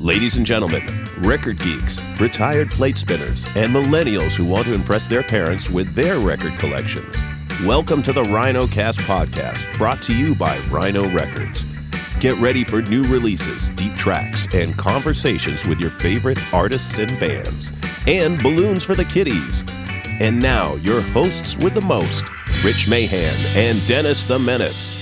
Ladies and gentlemen, record geeks, retired plate spinners, and millennials who want to impress their parents with their record collections. Welcome to the Rhino Podcast, brought to you by Rhino Records. Get ready for new releases, deep tracks, and conversations with your favorite artists and bands, and balloons for the kiddies. And now, your hosts with the most, Rich Mahan and Dennis the Menace.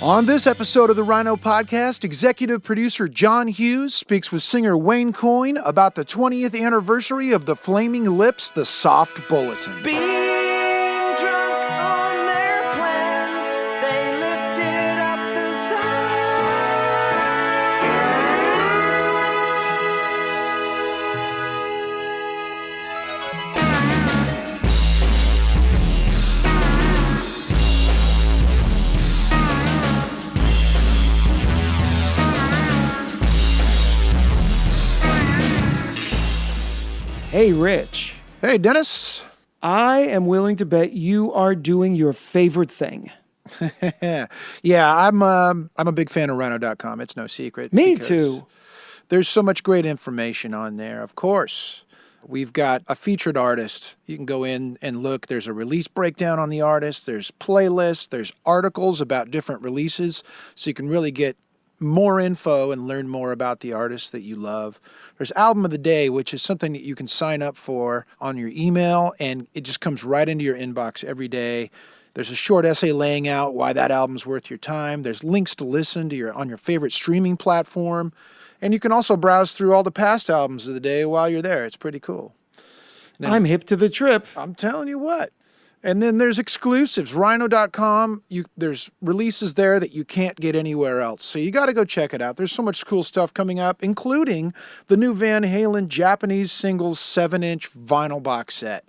On this episode of the Rhino Podcast, executive producer John Hughes speaks with singer Wayne Coyne about the 20th anniversary of the Flaming Lips, the SOFT Bulletin. Being drunk on their plan, they lifted up the sign. Hey, Rich. Hey, Dennis. I am willing to bet you are doing your favorite thing. Yeah, I'm a big fan of Rhino.com. It's no secret. Me too. There's so much great information on there. Of course, we've got a featured artist. You can go in and look. There's a release breakdown on the artist. There's playlists. There's articles about different releases, so you can really get more info and learn more about the artists that you love. There's Album of the Day, which is something that you can sign up for on your email, and it just comes right into your inbox every day. There's a short essay laying out why that album's worth your time. There's links to listen to on your favorite streaming platform, and you can also browse through all the past albums of the day while you're there. It's pretty cool. Then, I'm hip to the trip. I'm telling you what. And then there's exclusives. Rhino.com, there's releases there that you can't get anywhere else. So you got to go check it out. There's so much cool stuff coming up, including the new Van Halen Japanese singles 7-inch vinyl box set.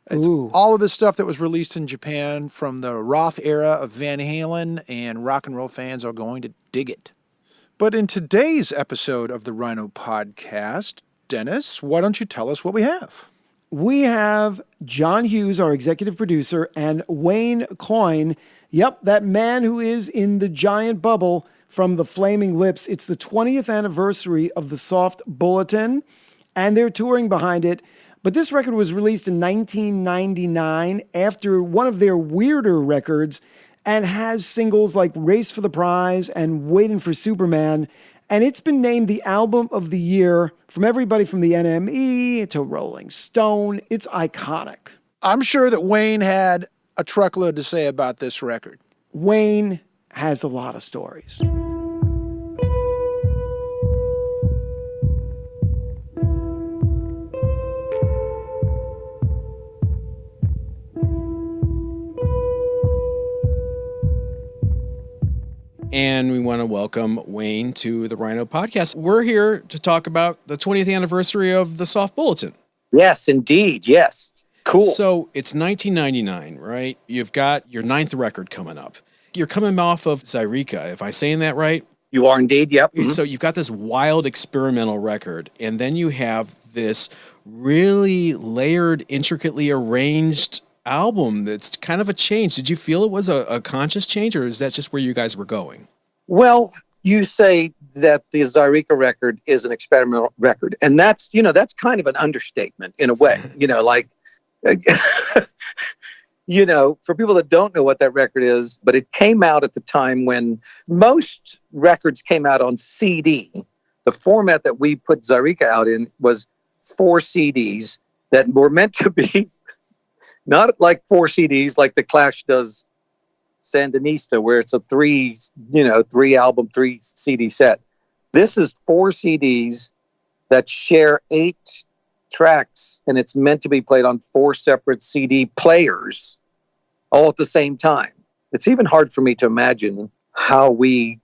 It's all of the stuff that was released in Japan from the Roth era of Van Halen, and rock and roll fans are going to dig it. But in today's episode of the Rhino Podcast, Dennis, why don't you tell us what we have? We have John Hughes, our executive producer, and Wayne Coyne. Yep, that man who is in the giant bubble from the Flaming Lips. It's the 20th anniversary of the SOFT Bulletin, and they're touring behind it. But this record was released in 1999 after one of their weirder records, and has singles like Race for the Prize and Waiting for Superman. And it's been named the album of the year from everybody from the NME to Rolling Stone. It's iconic. I'm sure that Wayne had a truckload to say about this record. Wayne has a lot of stories. And we want to welcome Wayne to the Rhino Podcast. We're here to talk about the 20th anniversary of the SOFT Bulletin. Yes, indeed. Yes. Cool. So it's 1999, right? You've got your 9th record coming up. You're coming off of Zaireeka. Am I saying that right? You are indeed. Yep. Mm-hmm. So you've got this wild experimental record, and then you have this really layered, intricately arranged album that's kind of a change. Did you feel it was a conscious change, or is that just where you guys were going? Well, you say that the Zaireeka record is an experimental record, and that's kind of an understatement in a way. For people that don't know what that record is, but it came out at the time when most records came out on CD. The format that we put Zaireeka out in was 4 CDs that were meant to be not like 4 CDs like the Clash does Sandinista, where it's a 3 album, 3 CD set. This is 4 CDs that share 8 tracks, and it's meant to be played on 4 separate CD players all at the same time. It's even hard for me to imagine how we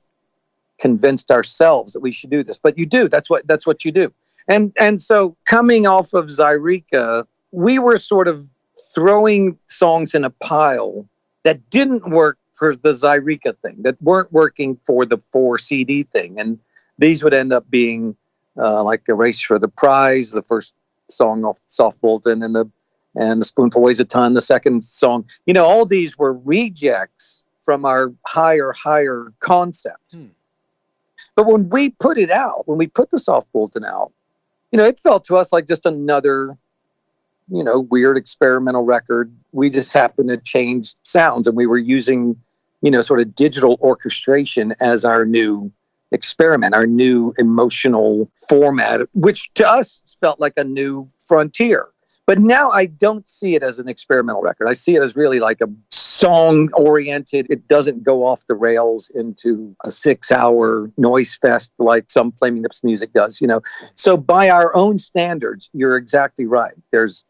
convinced ourselves that we should do this, but you do. That's what you do. And so coming off of Zaireeka, we were sort of throwing songs in a pile that didn't work for the Zaireeka thing, that weren't working for the 4 CD thing. And these would end up being like A Race for the Prize, the first song off SOFT Bulletin, and the Spoonful Weighs a Ton, the second song. All these were rejects from our higher concept. But when we put it out, when we put the Soft Bulletin out, it felt to us like just another, weird experimental record. We just happened to change sounds, and we were using, sort of digital orchestration as our new experiment, our new emotional format, which to us felt like a new frontier. But now I don't see it as an experimental record. I see it as really like a song-oriented. It doesn't go off the rails into a 6-hour noise fest like some Flaming Lips music does, So by our own standards, you're exactly right. There's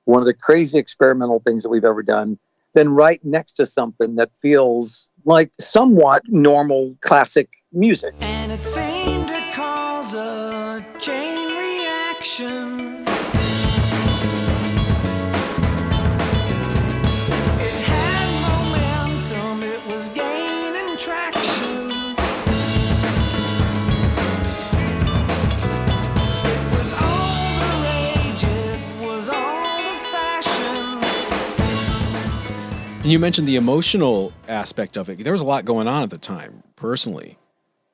one of the crazy experimental things that we've ever done, then right next to something that feels like somewhat normal classic music. And it seemed to cause a chain reaction. It had momentum, it was gaining traction. It was all the rage, it was all the fashion. And you mentioned the emotional aspect of it. There was a lot going on at the time, personally.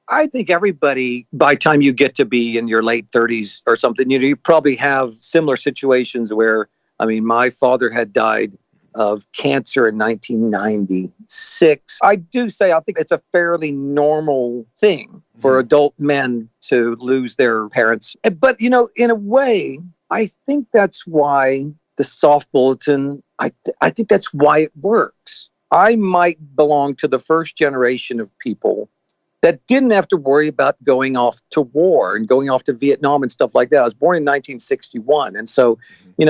I think everybody, by the time you get to be in your late 30s or something, you probably have similar situations where, my father had died of cancer in 1996. I do say I think it's a fairly normal thing for adult men to lose their parents. But, in a way, I think that's why the Soft Bulletin, I think that's why it works. I might belong to the first generation of people that didn't have to worry about going off to war and going off to Vietnam and stuff like that. I was born in 1961. And so,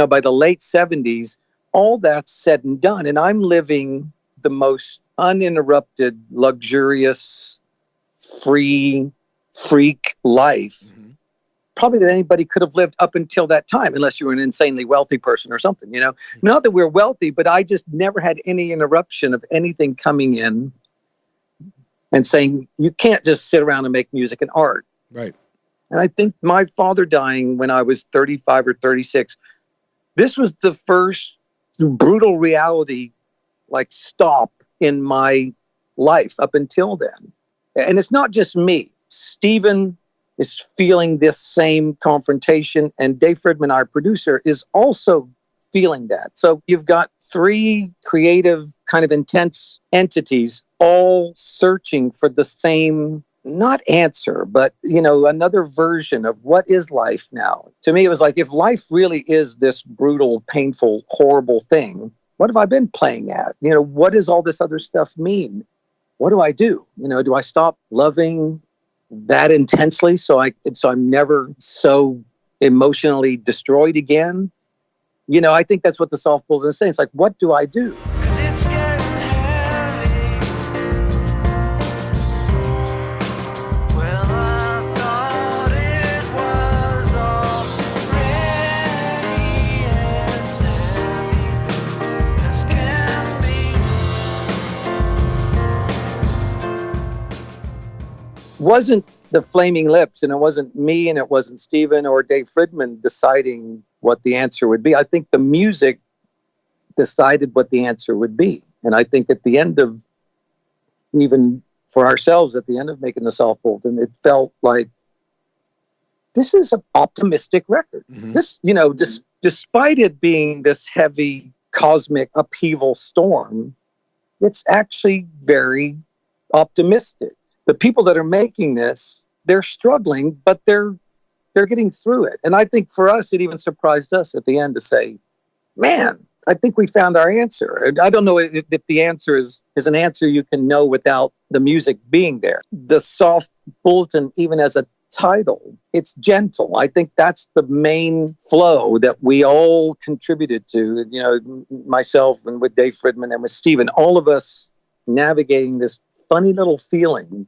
by the late 70s, all that's said and done. And I'm living the most uninterrupted, luxurious, free, freak life probably that anybody could have lived up until that time, unless you were an insanely wealthy person or something, Not that we're wealthy, but I just never had any interruption of anything coming in and saying, you can't just sit around and make music and art. Right. And I think my father dying when I was 35 or 36, this was the first brutal reality, stop in my life up until then. And it's not just me. Stephen is feeling this same confrontation, and Dave Fridman, our producer, is also feeling that. So you've got 3 creative, kind of intense entities all searching for the same, not answer, but, another version of what is life now. To me, it was like, if life really is this brutal, painful, horrible thing, what have I been playing at? What does all this other stuff mean? What do I do? Do I stop loving that intensely so I'm never so emotionally destroyed again? I think that's what the Soft Bulletin is saying. It's like, what do I do? 'Cause it's getting heavy. Well, I thought it was already as heavy as can be. Wasn't the Flaming Lips, and it wasn't me, and it wasn't Stephen or Dave Fridman deciding what the answer would be. I think the music decided what the answer would be. And I think at the end of, even for ourselves, at the end of making the Soft Bulletin, it felt like this is an optimistic record. This, despite it being this heavy cosmic upheaval storm, it's actually very optimistic. The people that are making this, they're struggling, but they're getting through it. And I think for us, it even surprised us at the end to say, man, I think we found our answer. I don't know if the answer is an answer you can know without the music being there. The Soft Bulletin, even as a title, it's gentle. I think that's the main flow that we all contributed to, myself and with Dave Fridman and with Stephen, all of us navigating this funny little feeling.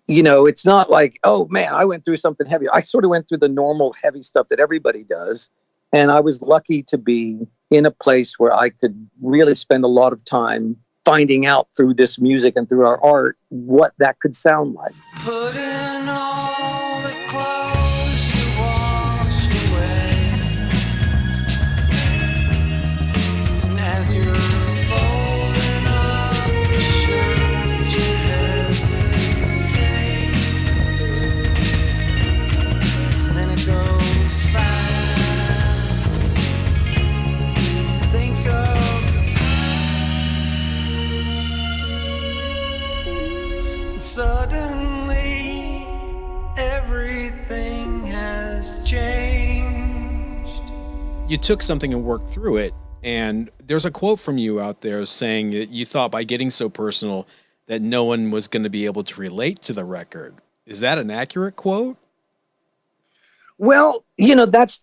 It's not like, oh man, I went through something heavy. I sort of went through the normal heavy stuff that everybody does. And I was lucky to be in a place where I could really spend a lot of time finding out through this music and through our art what that could sound like. Put in all the clothes you washed away. And as you're folding up the shirts, you hesitate. everything has changed. You took something and worked through it. And there's a quote from you out there saying that you thought by getting so personal that no one was going to be able to relate to the record. Is that an accurate quote? Well, that's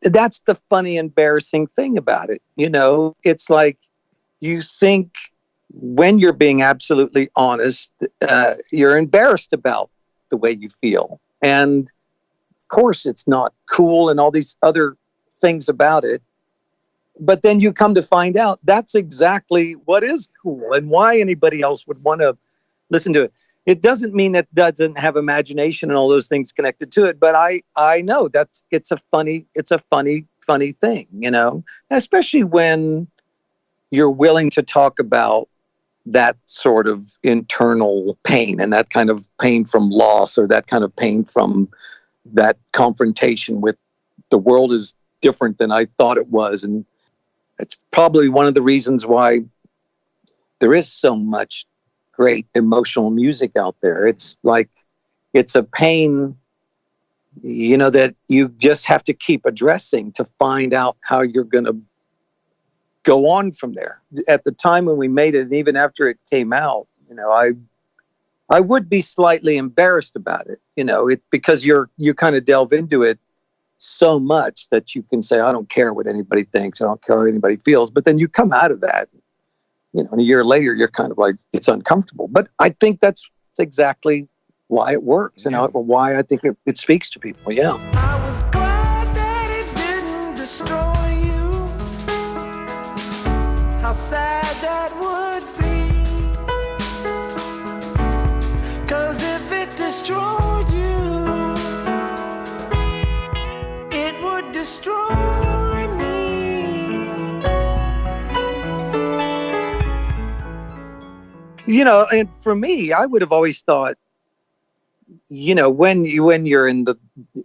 the funny, embarrassing thing about it. It's like you think when you're being absolutely honest, you're embarrassed about the way you feel. And of course, it's not cool and all these other things about it. But then you come to find out that's exactly what is cool and why anybody else would want to listen to it. It doesn't mean that doesn't have imagination and all those things connected to it. But I know it's a funny thing, especially when you're willing to talk about that sort of internal pain and that kind of pain from loss or that kind of pain from that confrontation with the world is different than I thought it was. And it's probably one of the reasons why there is so much great emotional music out there. It's like, it's a pain, that you just have to keep addressing to find out how you're going to go on from there. At the time when we made it, and even after it came out, I would be slightly embarrassed about it, because you kind of delve into it so much that you can say, I don't care what anybody thinks. I don't care what anybody feels. But then you come out of that, and a year later, you're kind of like, it's uncomfortable. But I think that's exactly why it works and why I think it speaks to people. Yeah. I was glad that it didn't destroy you. How sad that would be. 'Cause if it destroyed you, it would destroy me. And for me, I would have always thought, when you're in the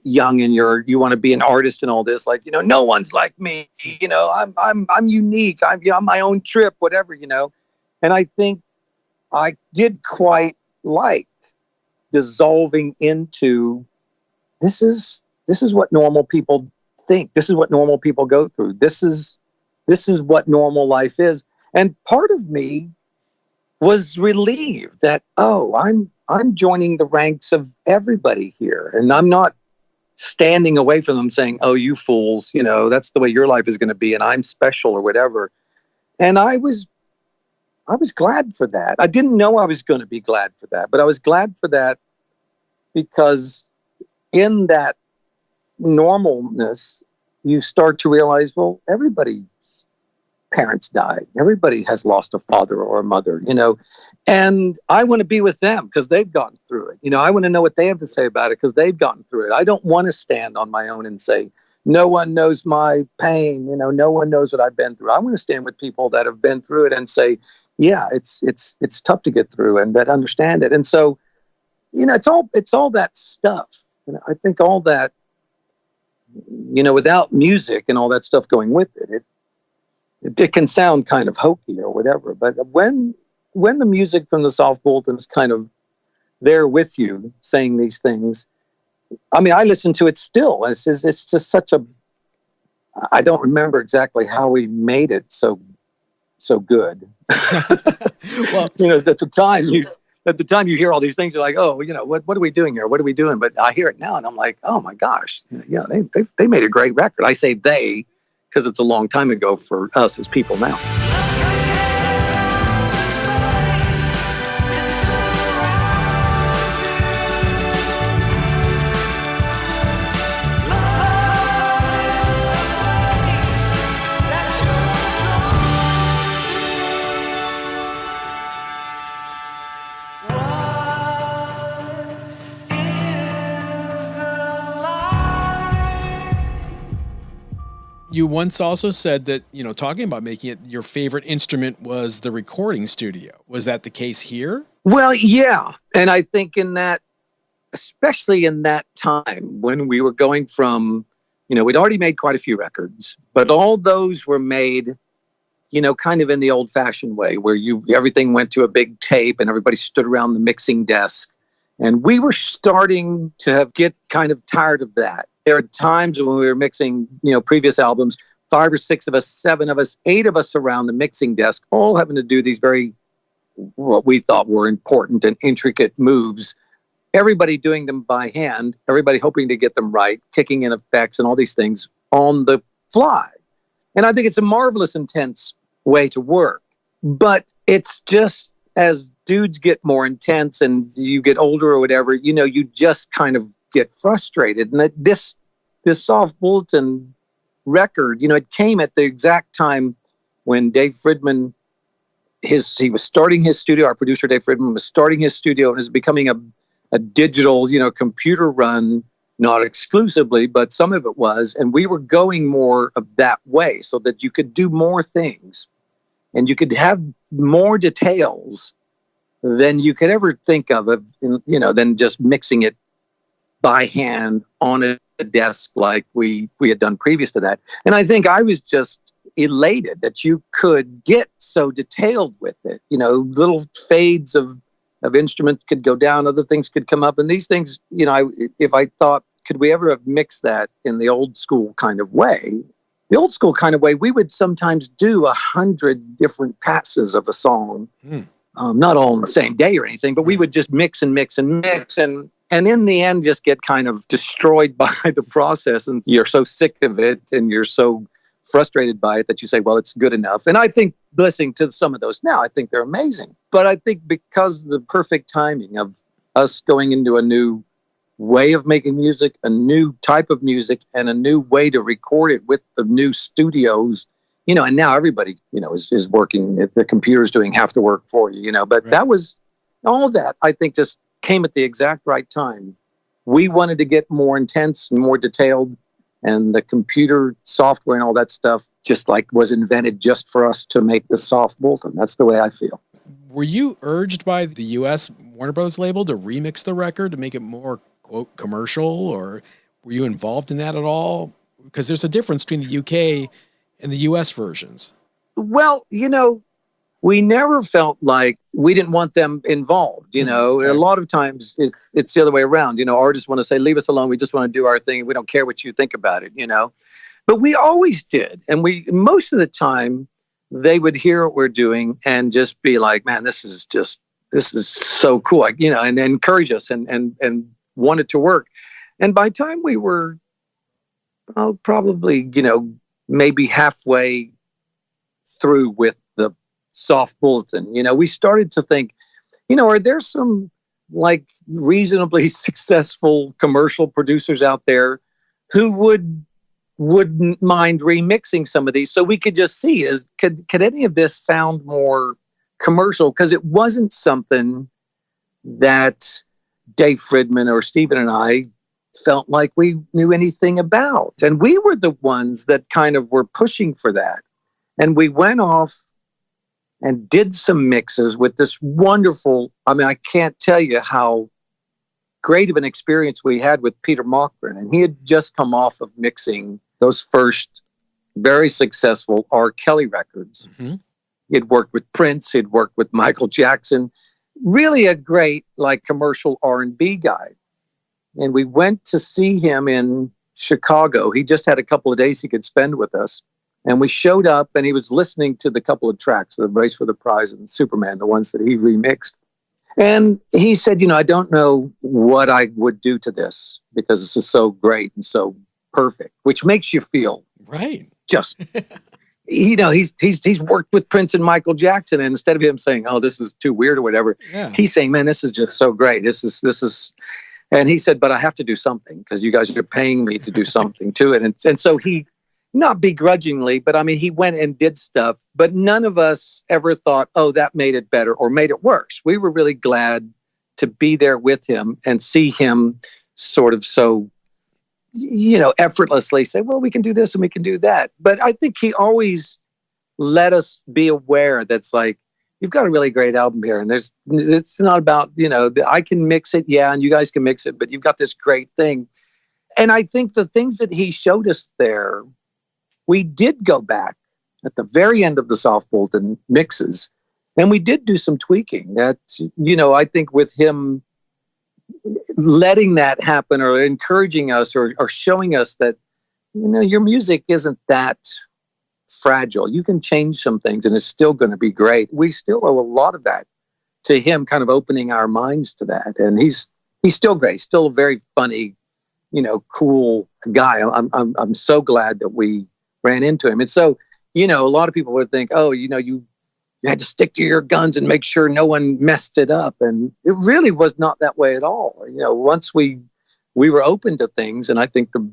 young and you want to be an artist and all this, like, no one's like me, I'm unique. I'm my own trip, whatever, and I think I did quite like dissolving into, this is what normal people think. This is what normal people go through. This is what normal life is. And part of me was relieved that, I'm joining the ranks of everybody here. And I'm not standing away from them saying, oh, you fools, that's the way your life is going to be and I'm special or whatever. And I was glad for that. I didn't know I was going to be glad for that, but I was glad for that because in that normalness, you start to realize, well, everybody's parents die. Everybody has lost a father or a mother, and I want to be with them because they've gotten through it. I want to know what they have to say about it because they've gotten through it. I don't want to stand on my own and say, no one knows my pain. No one knows what I've been through. I want to stand with people that have been through it and say, yeah, it's tough to get through and that understand it. And so, it's all that stuff. I think all that, without music and all that stuff going with it, it can sound kind of hokey or whatever. But when the music from the Soft Bulletin is kind of there with you saying these things, I mean, I listen to it still. It's just such a, I don't remember exactly how we made it so good. Well, at the time you hear all these things, you're like, oh, what are we doing here? What are we doing? But I hear it now and I'm like, oh my gosh, yeah, they made a great record. I say they, because it's a long time ago for us as people now. You once also said that, talking about making it, your favorite instrument was the recording studio. Was that the case here? Well, yeah. And I think in that, especially in that time when we were going from, we'd already made quite a few records, but all those were made, kind of in the old fashioned way where everything went to a big tape and everybody stood around the mixing desk And we were starting to get kind of tired of that. There are times when we were mixing, previous albums, 5 or 6 of us, 7 of us, 8 of us around the mixing desk, all having to do these very, what we thought were important and intricate moves. Everybody doing them by hand, everybody hoping to get them right, kicking in effects and all these things on the fly. And I think it's a marvelous, intense way to work. But it's just, as dudes get more intense and you get older or whatever, you just kind of get frustrated. And this Soft Bulletin record, it came at the exact time when Dave Fridman, he was starting his studio. Our producer, Dave Fridman, was starting his studio and was becoming a digital, computer run, not exclusively, but some of it was. And we were going more of that way so that you could do more things and you could have more details than you could ever think of, than just mixing it by hand on a desk like we had done previous to that. And I think I was just elated that you could get so detailed with it. Little fades of instruments could go down, other things could come up. And these things, if I thought, could we ever have mixed that in the old school kind of way? The old school kind of way, we would sometimes do 100 different passes of a song. Not all on the same day or anything, but we would just mix and mix and mix. And in the end, just get kind of destroyed by the process. And you're so sick of it and you're so frustrated by it that you say, well, it's good enough. And I think listening to some of those now, I think they're amazing. But I think because of the perfect timing of us going into a new way of making music, a new type of music, and a new way to record it with the new studios, and now everybody, is working. The computer's doing half the work for you, but that was all that, I think, just came at the exact right time. We wanted to get more intense and more detailed, and the computer software and all that stuff just was invented just for us to make the Soft Bulletin. That's the way I feel. Were you urged by the U.S. Warner Bros. Label to remix the record to make it more, quote, commercial, or were you involved in that at all? Because there's a difference between the UK and the US versions. Well, we never felt like we didn't want them involved. A lot of times it's the other way around. Artists want to say, leave us alone. We just want to do our thing. We don't care what you think about it, But we always did. And most of the time, they would hear what we're doing and just be like, man, this is so cool. And encourage us and want it to work. And by the time we were probably, maybe halfway through with the Soft Bulletin, we started to think, are there some reasonably successful commercial producers out there who wouldn't mind remixing some of these so we could just see could any of this sound more commercial? Because it wasn't something that Dave Fridman or Stephen and I felt like we knew anything about. And we were the ones that kind of were pushing for that. And we went off and did some mixes with this wonderful, I can't tell you how great of an experience we had with Peter Mockgren. And he had just come off of mixing those first very successful R. Kelly records. Mm-hmm. He'd worked with Prince, he'd worked with Michael Jackson, really a great commercial R&B guy. And we went to see him in Chicago. He just had a couple of days he could spend with us. And we showed up and he was listening to the couple of tracks, the Race for the Prize and Superman, the ones that he remixed. And he said, I don't know what I would do to this because this is so great and so perfect, which makes you feel right. Just, he's worked with Prince and Michael Jackson. And instead of him saying, oh, this is too weird or whatever, he's saying, man, this is just so great. This is. And he said, but I have to do something because you guys are paying me to do something to it. And so he, not begrudgingly, but he went and did stuff. But none of us ever thought, oh, that made it better or made it worse. We were really glad to be there with him and see him sort of so, effortlessly say, well, we can do this and we can do that. But I think he always let us be aware that's you've got a really great album here. And it's not about, I can mix it. Yeah. And you guys can mix it, but you've got this great thing. And I think the things that he showed us there, we did go back at the very end of the Soft Bulletin mixes. And we did do some tweaking that, I think with him, letting that happen or encouraging us or showing us that, your music isn't that fragile. You can change some things and it's still going to be great. We still owe a lot of that to him, kind of opening our minds to that. And he's still great, still a very funny, cool guy. I'm so glad that we ran into him. And so, a lot of people would think, oh, you had to stick to your guns and make sure no one messed it up. And it really was not that way at all. Once we were open to things, and I think the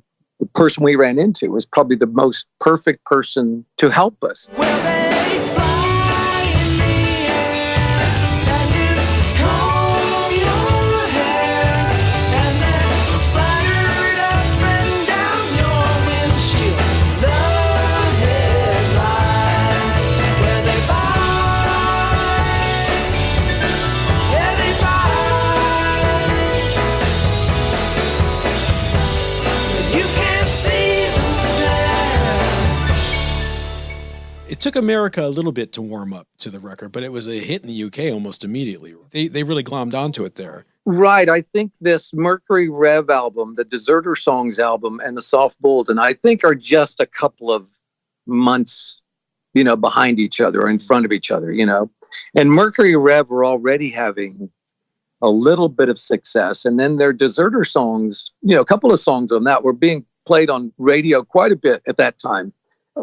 person we ran into was probably the most perfect person to help us. Well, they fly in the air as you comb your hair, and then splattered up and down your windshield. The headlights, where they fly, yeah, they fly. But you can't see them there. It took America a little bit to warm up to the record, but it was a hit in the UK almost immediately. They really glommed onto it there. Right. I think this Mercury Rev album, the Deserter Songs album, and the Soft Bulletin, I think are just a couple of months, behind each other or in front of each other, And Mercury Rev were already having a little bit of success. And then their Deserter Songs, a couple of songs on that were being played on radio quite a bit at that time.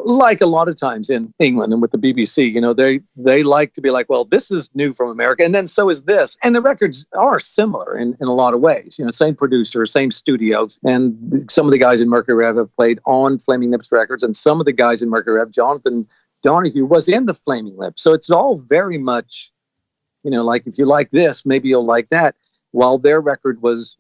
Like a lot of times in England and with the BBC, they like to be like, well, this is new from America. And then so is this. And the records are similar in a lot of ways, same producer, same studios. And some of the guys in Mercury Rev have played on Flaming Lips records. And some of the guys in Mercury Rev, Jonathan Donahue, was in the Flaming Lips. So it's all very much, like if you like this, maybe you'll like that. While their record was,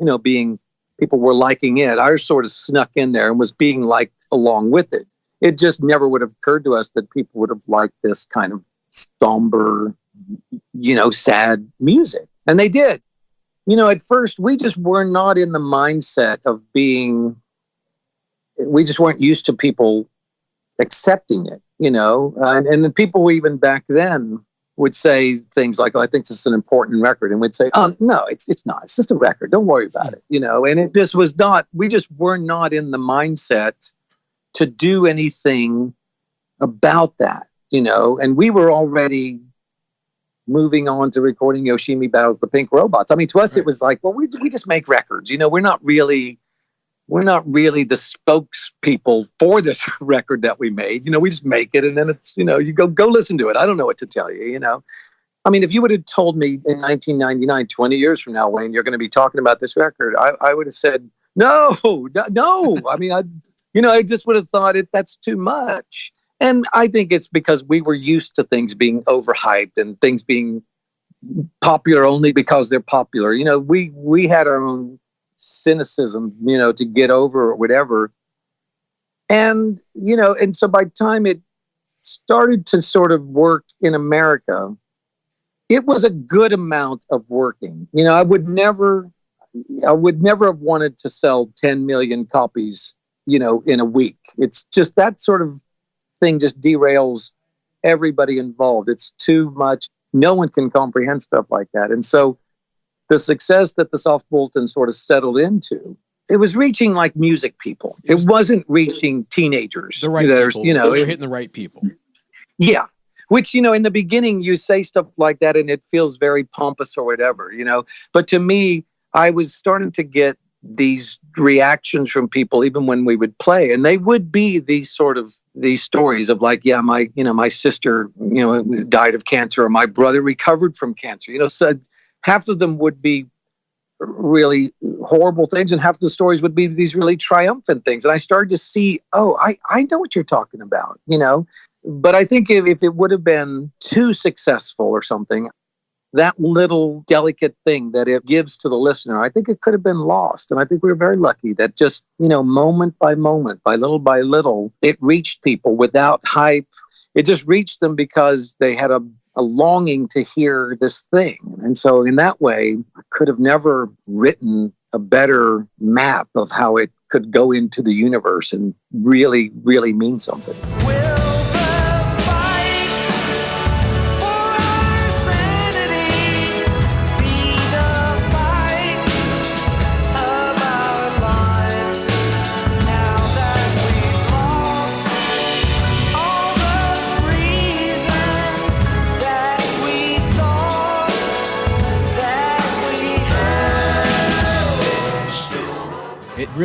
people were liking it, ours sort of snuck in there and was being liked along with it. It just never would have occurred to us that people would have liked this kind of somber, sad music. And they did. At first, we just were not in the mindset of we just weren't used to people accepting it, and the people even back then would say things like, oh, I think this is an important record. And we'd say, oh, no, it's not. It's just a record. Don't worry about it, and it just was not, we just were not in the mindset to do anything about that, and we were already moving on to recording Yoshimi Battles the Pink Robots. I mean, to us, It was like, well, we just make records, we're not really the spokespeople for this record that we made. We just make it, and then it's, you go listen to it. I don't know what to tell you, I mean, if you would have told me in 1999, 20 years from now, Wayne, you're going to be talking about this record, I would have said, no. I mean, I just would have thought that's too much. And I think it's because we were used to things being overhyped and things being popular only because they're popular. We had our own cynicism, to get over or whatever. And, and so by the time it started to sort of work in America, it was a good amount of working. I would never have wanted to sell 10 million copies in a week. It's just that sort of thing just derails everybody involved. It's too much. No one can comprehend stuff like that. And so the success that the Soft Bulletin sort of settled into, it was reaching like music people. It wasn't reaching teenagers. The right people. You're hitting the right people. Yeah. Which, in the beginning, you say stuff like that and it feels very pompous or whatever, But to me, I was starting to get these reactions from people even when we would play, and they would be these stories of like, yeah, my sister died of cancer, or my brother recovered from cancer. So half of them would be really horrible things, and half of the stories would be these really triumphant things. And I started to see, oh, I know what you're talking about, but I think if it would have been too successful or something, that little delicate thing that it gives to the listener, I think it could have been lost. And I think we were very lucky that just, moment by moment, by little, it reached people without hype. It just reached them because they had a longing to hear this thing. And so in that way, I could have never written a better map of how it could go into the universe and really, really mean something.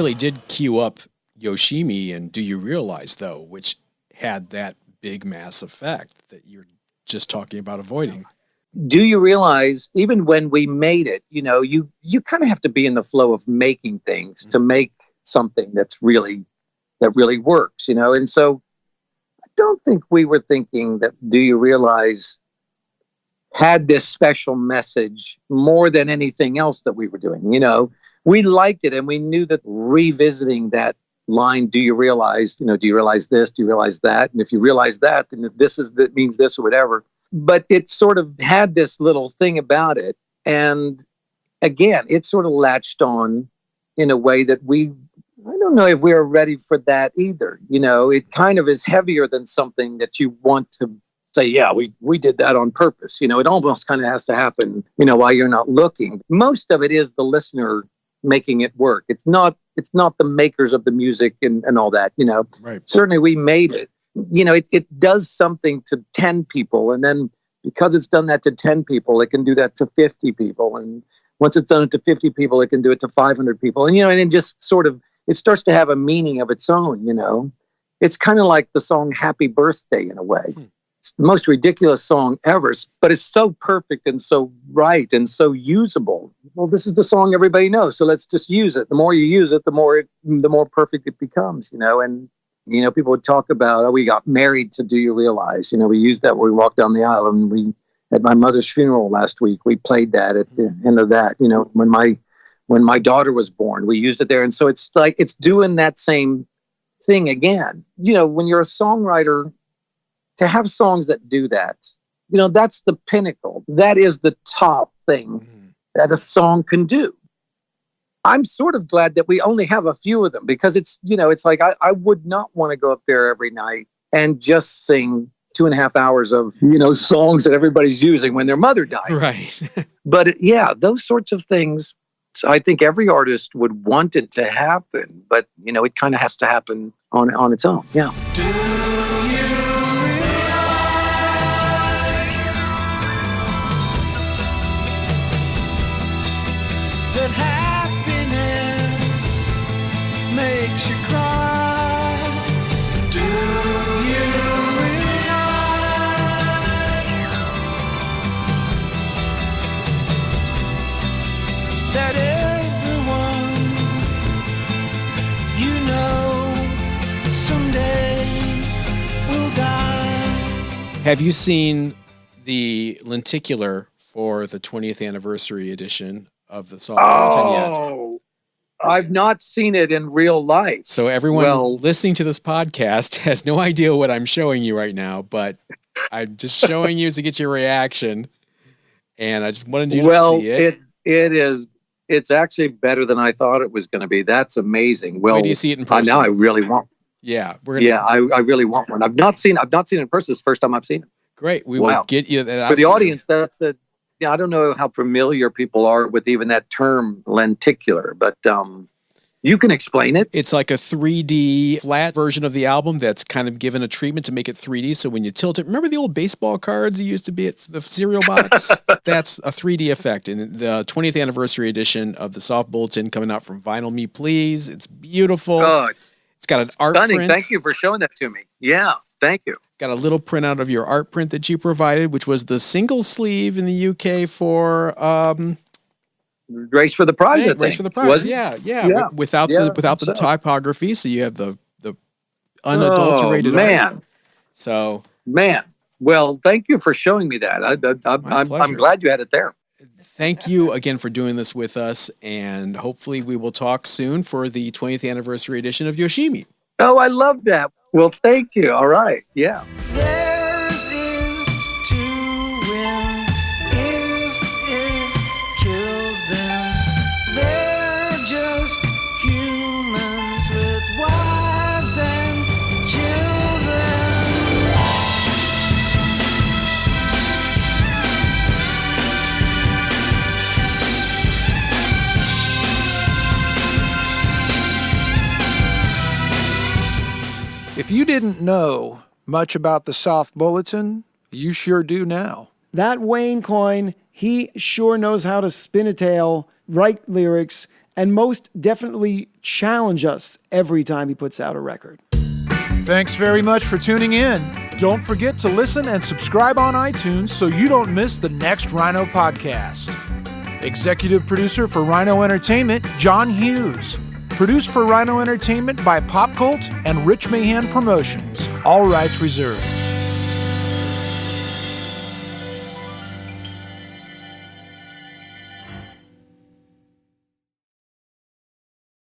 really did cue up Yoshimi and Do You Realize, though, which had that big mass effect that you're just talking about avoiding. Do you realize, even when we made it, you know, you kind of have to be in the flow of making things to make something that really works, you know? And so I don't think we were thinking that Do You Realize had this special message more than anything else that we were doing. You know, we liked it, and we knew that revisiting that line, do you realize, you know, do you realize this, do you realize that? And if you realize that, then that means this or whatever. But it sort of had this little thing about it. And again, it sort of latched on in a way that I don't know if we were ready for that either. You know, it kind of is heavier than something that you want to say, yeah, we did that on purpose. You know, it almost kind of has to happen, you know, while you're not looking. Most of it is the listener making it work. It's not the makers of the music and all that, you know. Right. Certainly we made it. You know, it does something to 10 people. And then because it's done that to 10 people, it can do that to 50 people. And once it's done it to 50 people, it can do it to 500 people. And, you know, and it just sort of, it starts to have a meaning of its own, you know. It's kind of like the song Happy Birthday in a way. It's the most ridiculous song ever, but it's so perfect and so right and so usable. Well, this is the song everybody knows, so let's just use it. The more you use it, the more perfect it becomes, you know. And, you know, people would talk about, oh, we got married to Do You Realize? You know, we used that when we walked down the aisle, and we, at my mother's funeral last week, we played that at the end of that. You know, when my daughter was born, we used it there. And so it's like, it's doing that same thing again. You know, when you're a songwriter, to have songs that do that, you know, that's the pinnacle. That is the top thing that a song can do. I'm sort of glad that we only have a few of them, because it's, you know, it's like I would not want to go up there every night and just sing 2.5 hours of, you know, songs that everybody's using when their mother died. Right. But yeah, those sorts of things, I think every artist would want it to happen, but, you know, it kind of has to happen on its own. Yeah. That happiness makes you cry. Do you realize that everyone you know someday will die? Have you seen the lenticular for the 20th anniversary edition of the SOFT Bulletin yet? Oh, I've not seen it in real life. So everyone listening to this podcast has no idea what I'm showing you right now, but I'm just showing you to get your reaction. And I just wanted you to see it. It's actually better than I thought it was going to be. That's amazing. Well, wait till you see it in person. Now I really want. Yeah, I really want one. I've not seen it in person. It's the first time I've seen it. Great. We will get you that for the audience. I don't know how familiar people are with even that term lenticular, but you can explain it. It's like a 3D flat version of the album that's kind of given a treatment to make it 3D. So when you tilt it, remember the old baseball cards you used to be at the cereal box? That's a 3D effect. And the 20th anniversary edition of the SOFT Bulletin coming out from Vinyl Me Please. It's beautiful. Oh, it's got an art stunning. print. Thank you for showing that to me. Yeah, thank you. Got a little printout of your art print that you provided, which was the single sleeve in the UK for Race for the Prize. Race for the Prize. Yeah. Without the typography, so you have the unadulterated art. Man. Well, thank you for showing me that. I'm glad you had it there. Thank you again for doing this with us, and hopefully we will talk soon for the 20th anniversary edition of Yoshimi. Oh, I love that. Well, thank you. All right. Yeah. Theirs is to win if it kills them. They're just humans with wives and children. If you didn't know much about the SOFT Bulletin, you sure do now. That Wayne Coyne, he sure knows how to spin a tale, write lyrics, and most definitely challenge us every time he puts out a record. Thanks very much for tuning in. Don't forget to listen and subscribe on iTunes so you don't miss the next Rhino podcast. Executive producer for Rhino Entertainment, John Hughes. Produced for Rhino Entertainment by Pop Cult and Rich Mahan Promotions. All rights reserved.